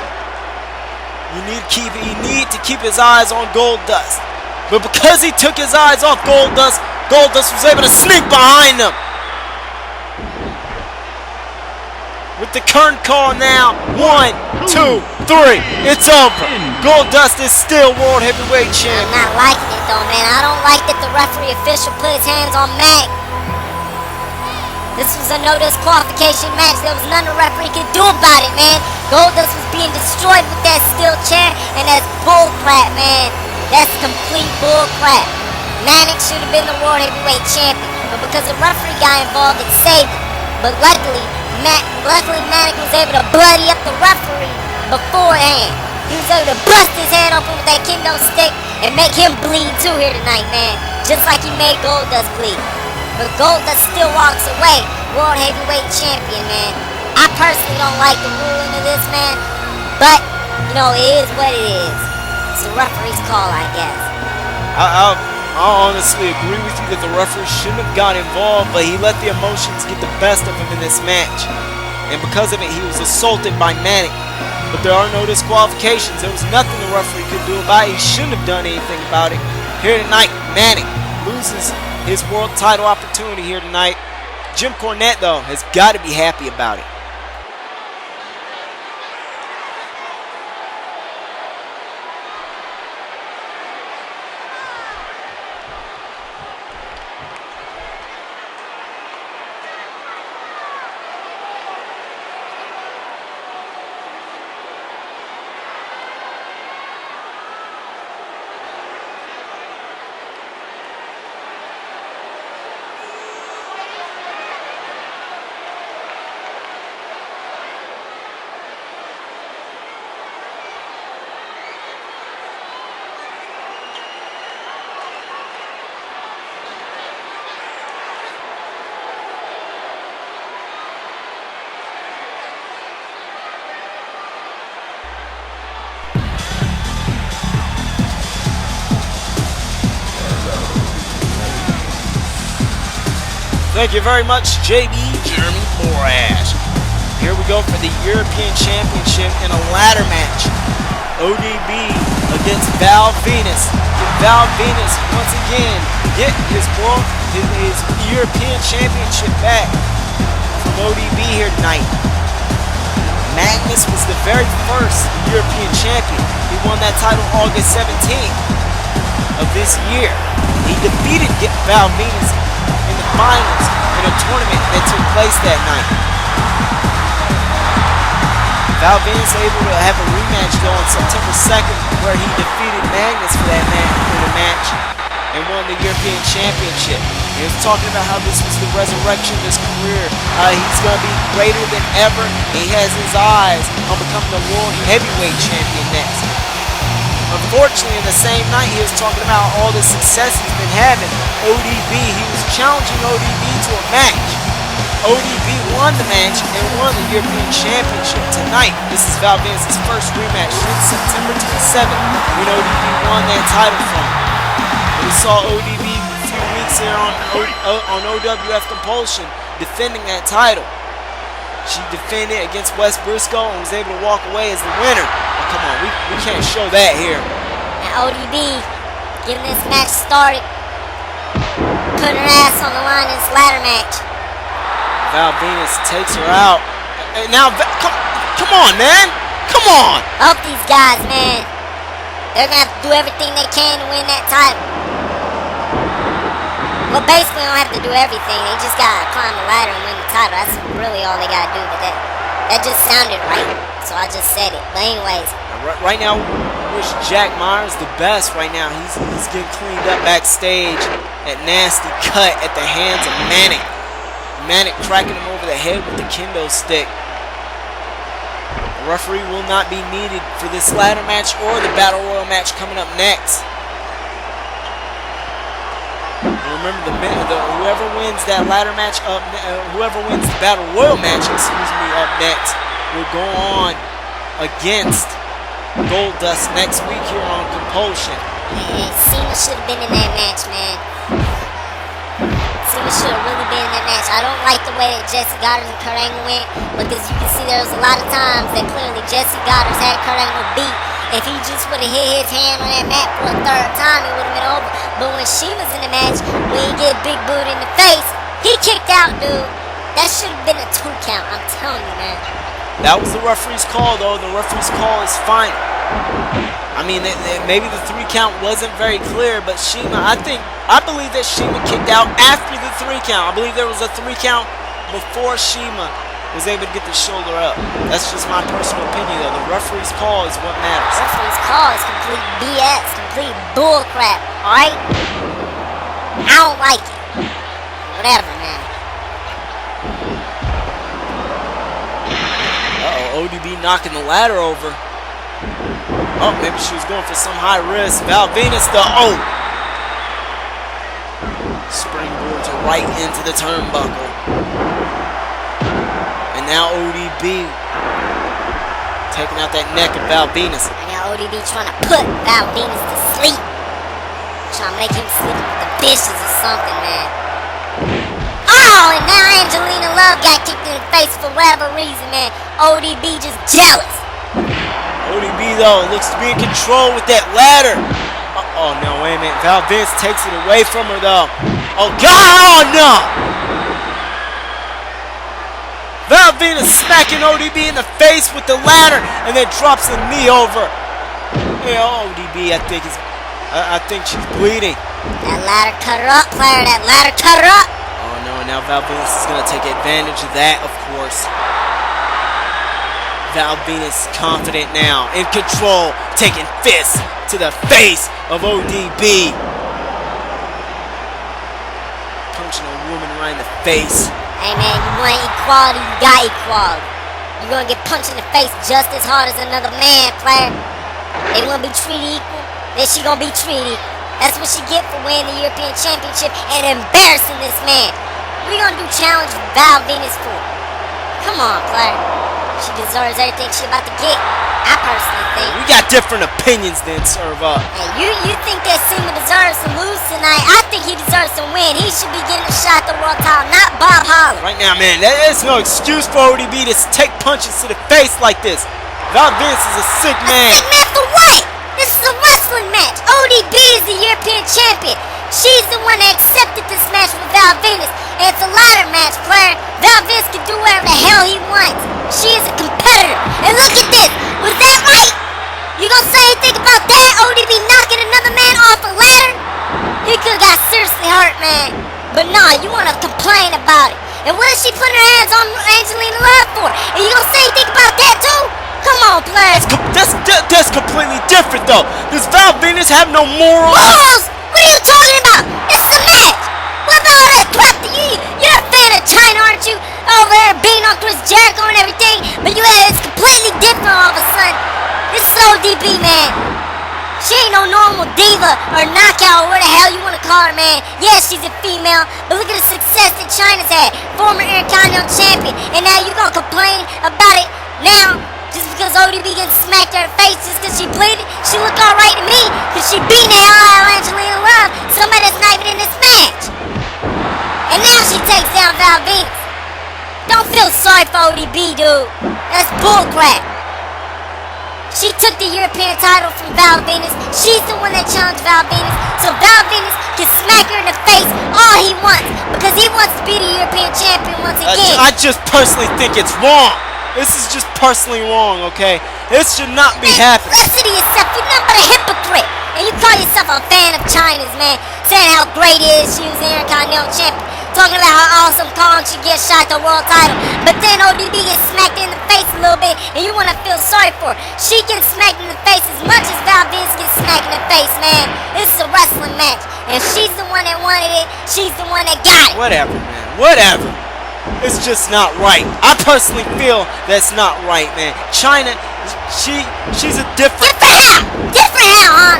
He need to keep his eyes on Goldust. But because he took his eyes off Goldust, Goldust was able to sneak behind him. With the curtain call now, 1, 2, 3, it's over. Goldust is still World Heavyweight Champion. I'm not liking it though, man. I don't like that the referee official put his hands on Manik. This was a no disqualification match. There was nothing the referee could do about it, man. Goldust was being destroyed with that steel chair, and that's bull crap, man. That's complete bull crap. Manik should have been the World Heavyweight Champion, but because the referee got involved, it saved him. But luckily Manik was able to bloody up the referee beforehand. He was able to bust his head open with that kendo stick and make him bleed too here tonight, man. Just like he made Goldust bleed. But Goldust still walks away World Heavyweight Champion, man. I personally don't like the ruling of this, man. But, you know, it is what it is. It's the referee's call, I guess. I honestly agree with you that the referee shouldn't have got involved, but he let the emotions get the best of him in this match. And because of it, he was assaulted by Manik. But there are no disqualifications. There was nothing the referee could do about it. He shouldn't have done anything about it. Here tonight, Manik loses his world title opportunity here tonight. Jim Cornette, though, has got to be happy about it. Thank you very much, JB Jeremy Borash. Here we go for the European Championship in a ladder match. ODB against VENIS. VENIS once again get his European Championship back from ODB here tonight. Magnus was the very first European champion. He won that title August 17th of this year. He defeated VENIS in the finals in a tournament that took place that night. VENIS able to have a rematch though on September 2nd where he defeated Magnus for that match and won the European Championship. He was talking about how this was the resurrection of his career. He's going to be greater than ever. He has his eyes on becoming the world heavyweight champion next. Unfortunately, in the same night, he was talking about all the success he's been having. ODB, he was challenging ODB to a match. ODB won the match and won the European Championship tonight. This is VENIS' first rematch since September 27th when ODB won that title from him. We saw ODB a few weeks here on CWF Compulsion defending that title. She defended against West Briscoe and was able to walk away as the winner. Oh, come on, we can't show that here. Now ODB getting this match started, putting her ass on the line in this ladder match. VENIS takes her out. Now, come on, man. Come on. Help these guys, man. They're going to have to do everything they can to win that title. Well, basically, they don't have to do everything. They just got to climb the ladder and win the title. That's really all they got to do. But that just sounded right, so I just said it. But anyways. Right now, we wish Jack Myers the best right now. He's getting cleaned up backstage. That nasty cut at the hands of Manik. Manik cracking him over the head with the kendo stick. The referee will not be needed for this ladder match or the Battle Royal match coming up next. Remember, whoever wins that ladder match whoever wins the Battle Royal match, up next, will go on against Godderz next week here on Compulsion. Man, CIMA should have been in that match, man. CIMA should have really been in that match. I don't like the way that Jesse Godderz and Kurt Angle went, because you can see there was a lot of times that clearly Jesse Godderz had Kurt Angle beat. If he just would have hit his hand on that mat for a third time, it would have been over. But when Sheima's in the match, when he get big boot in the face, he kicked out, dude. That should have been a 2 count, I'm telling you, man. That was the referee's call, though. The referee's call is final. I mean, maybe the 3 count wasn't very clear, but Sheima, I believe that Sheima kicked out after the 3 count. I believe there was a 3 count before Sheima was able to get the shoulder up. That's just my personal opinion, though. The referee's call is what matters. The referee's call is complete BS, complete bullcrap, alright? I don't like it. Whatever, man. Uh-oh, ODB knocking the ladder over. Oh, maybe she was going for some high risk. VENIS, springboards her right into the turnbuckle. And now ODB taking out that neck of VENIS. And now ODB trying to put VENIS to sleep. Trying to make him sleep with the dishes or something, man. Oh, and now Angelina Love got kicked in the face for whatever reason, man. ODB just jealous. ODB, though, looks to be in control with that ladder. Oh, no, wait a minute. VENIS takes it away from her, though. Oh, God, oh, no. VENIS smacking ODB in the face with the ladder and then drops the knee over. Yeah, ODB, I think she's bleeding. That ladder cut her up, player. That ladder cut her up. Oh, no, and now VENIS is going to take advantage of that, of course. VENIS confident now, in control, taking fists to the face of ODB. Punching a woman right in the face. Hey man, you want equality, you got equality. You're gonna get punched in the face just as hard as another man, player. They wanna be treated equal, then she gonna be treated equal. That's what she get for winning the European Championship and embarrassing this man. What are you gonna do challenge VENIS for? Come on, player. She deserves everything she about to get. I personally think. We got different opinions then, serve up. Hey, you think that CIMA deserves to lose tonight? I think he deserves to win. He should be getting a shot at the world title, not Bob Holland. Right now, man, there's no excuse for ODB to take punches to the face like this. Val Venis is a sick man. A sick man for what? This is a wrestling match. ODB is the European champion. She's the one that accepted this match with Val Venis. And it's a ladder match, player. Val Venis can do whatever the hell he wants. She is a competitor. And look at this. Was that right? You gonna say anything about that? ODB knocking another man off a ladder? He could've got seriously hurt, man. But nah, you wanna complain about it. And what is she putting her hands on Angelina Love for? And you gonna say anything about that too? Come on, player. That's completely different, though. Does Val Venis have no morals? Morals? What are you talking about? It's a match. What about all that crap that you're a fan of China, aren't you? Over there beating on Chris Jericho and everything. But it's completely different all of a sudden. This is ODB, man. She ain't no normal diva or knockout or what the hell you want to call her, man. Yeah, she's a female, but look at the success that China's had. Former Intercontinental champion. And now you gonna complain about it now just because ODB getting smacked in her face just because she bleeding? She look alright to me because she beating the hell out of Angelina Love, somebody that's not even in this match. And now she takes down Val Venis. Don't feel sorry for ODB, dude. That's bullcrap. She took the European title from Val Venis. She's the one that challenged Val Venis. So Val Venis can smack her in the face all he wants because he wants to be the European champion once again. I just personally think it's wrong. This is just personally wrong, okay? This should not be happening. Listen to yourself. You're nothing but a hypocrite. And you call yourself a fan of China's, man. Saying how great it is she was the Intercontinental champion. Talking about how awesome Kong should get shot at the world title. But then ODB gets smacked in the face a little bit and you want to feel sorry for her. She gets smacked in the face as much as Val Venis gets smacked in the face, man. This is a wrestling match. And she's the one that wanted it. She's the one that got it. Whatever, man. Whatever. It's just not right. I personally feel that's not right, man. China, she's a different... Different how? Different how, huh?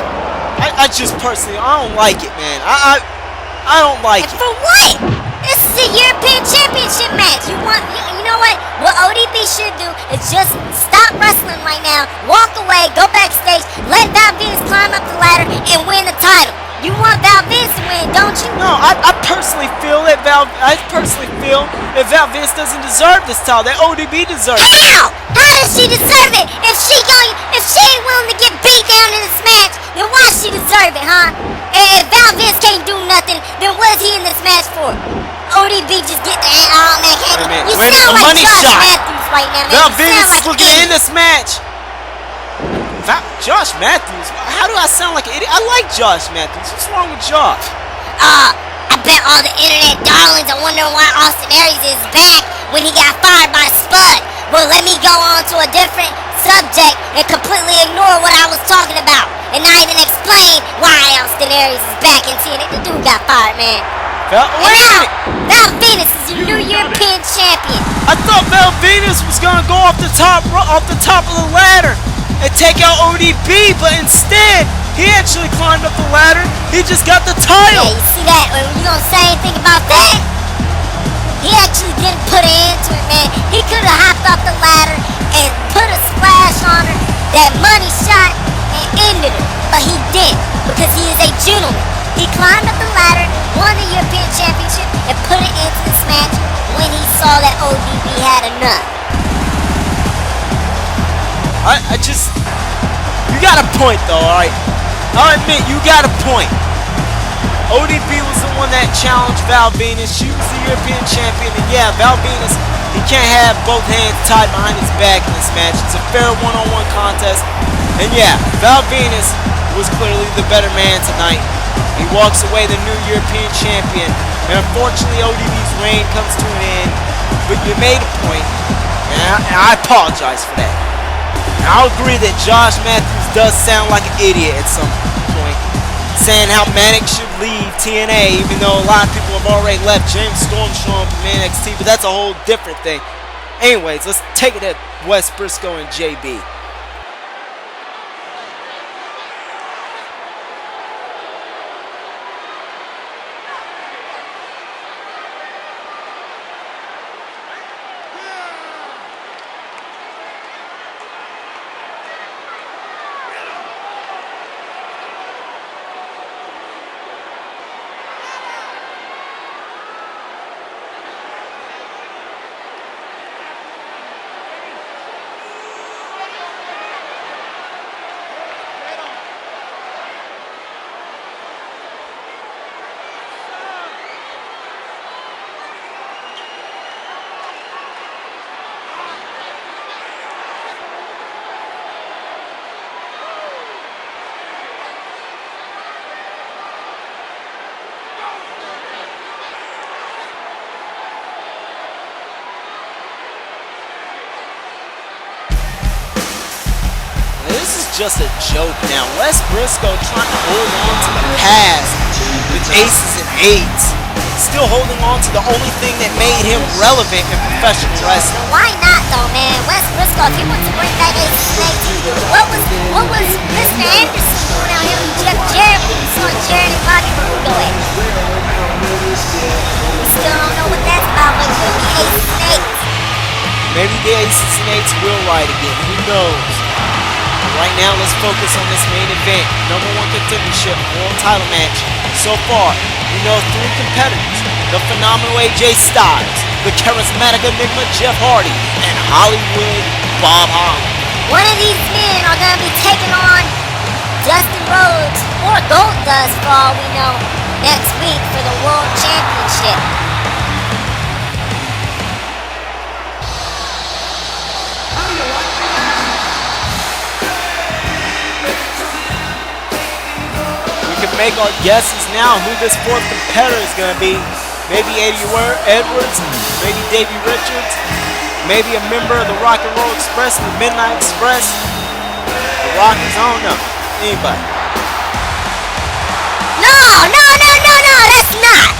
I just personally, I don't like it, man. I don't like and it. For what? This is a European Championship match. You know what? What ODB should do is just stop wrestling right now, walk away, go backstage, let Val Venis climb up the ladder and win the title. You want Val Venis to win, don't you? No, I personally feel that Val Venis doesn't deserve this title. That ODB deserves it. How? How does she deserve it? If she ain't willing to get beat down in this match, then why she deserve it, huh? And if Val Venis can't do nothing, then what is he in this match for? ODB just get the man, can't you sound like Josh Matthews right now, man. Val Venis is looking to end this match. Josh Matthews? How do I sound like an idiot? I like Josh Matthews. What's wrong with Josh? I bet all the internet darlings are wondering why Austin Aries is back when he got fired by Spud. Well, let me go on to a different subject and completely ignore what I was talking about and not even explain why Austin Aries is back in TNA. The dude got fired, man. Wait a minute. Val Venis is your new European champion. I thought Val Venis was gonna go off the top of the ladder and take out ODB, but instead he actually climbed up the ladder. He just got the title. Yeah, you see that? When you gonna say anything about that? He actually didn't put it into it, man. He could have hopped off the ladder and put a splash on her, that money shot, and ended her. But he didn't, because he is a gentleman. He climbed up the ladder, won the European Championship, and put it into this match when he saw that ODB had enough. You got a point though, alright? I'll admit, you got a point. ODB was the one that challenged Val Venis. She was the European champion, and yeah, Val Venis, he can't have both hands tied behind his back in this match. It's a fair one-on-one contest. And yeah, Val Venis was clearly the better man tonight. He walks away the new European champion. And unfortunately, ODB's reign comes to an end. But you made a point, and I apologize for that. And I'll agree that Josh Matthews does sound like an idiot at some point, saying how Manik should leave TNA, even though a lot of people have already left. James Storm showing from NXT, but that's a whole different thing. Anyways, let's take it at Wes Briscoe and JB. just a joke now. Wes Briscoe trying to hold on to the past with aces and eights. Still holding on to the only thing that made him relevant in professional wrestling. Why not though, man? Wes Briscoe, if he wants to bring back aces and eights, what was Mr. Anderson doing out here with Jeff Jarrett when we saw Jarrett and Roddy Piper at? We still don't know what that's about, but it will be aces and eights. Maybe the aces and eights will ride again. Who knows? But right now, let's focus on this main event. #1 contendership world title match. So far, we know 3 competitors: the phenomenal AJ Styles, the charismatic enigma Jeff Hardy, and Hollywood Bob Holly. One of these men are going to be taking on Dustin Rhodes or Godderz, for all we know, next week for the World Championship. We can make our guesses now who this 4th competitor is going to be. Maybe Eddie Edwards, maybe Davey Richards, maybe a member of the Rock and Roll Express, the Midnight Express, the Rockers, I don't know. Anybody. No, that's not.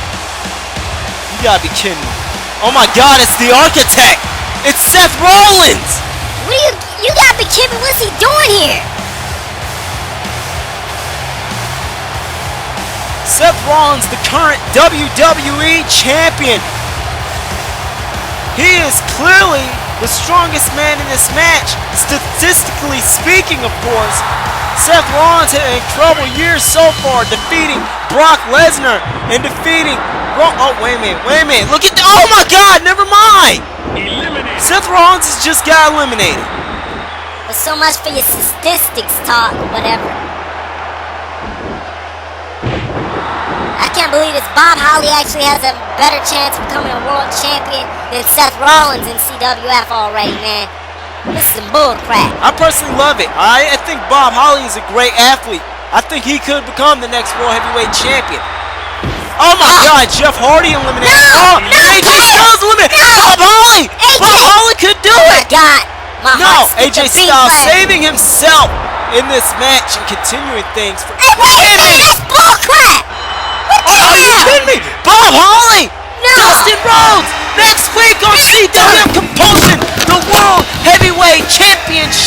You gotta be kidding me. Oh my God, it's the Arquette. It's Seth Rollins. What are you gotta be kidding me. What's he doing here? Seth Rollins, the current WWE champion. He is clearly the strongest man in this match. Statistically speaking, of course. Seth Rollins had an incredible year so far, defeating Brock Lesnar and defeating wait a minute. Look at oh my God, never mind. Eliminated. Seth Rollins has just got eliminated. But so much for your statistics talk, whatever. I can't believe this. Bob Holly actually has a better chance of becoming a world champion than Seth Rollins in CWF already, man. This is some bull crap. I personally love it. I think Bob Holly is a great athlete. I think he could become the next World Heavyweight Champion. Oh my God, Jeff Hardy eliminated. No, AJ Styles eliminated. Bob Holly. AJ. Bob Holly could do Oh my it. God. My No, heart skipped AJ a beat, Styles man. saving himself in this match and continuing things for. Hey, wait a minute, that's bull crap. What the Oh, are you hell? kidding me? Bob Holly. No. Dustin Rhodes next week on CWF Compulsion, the World Heavyweight Championship.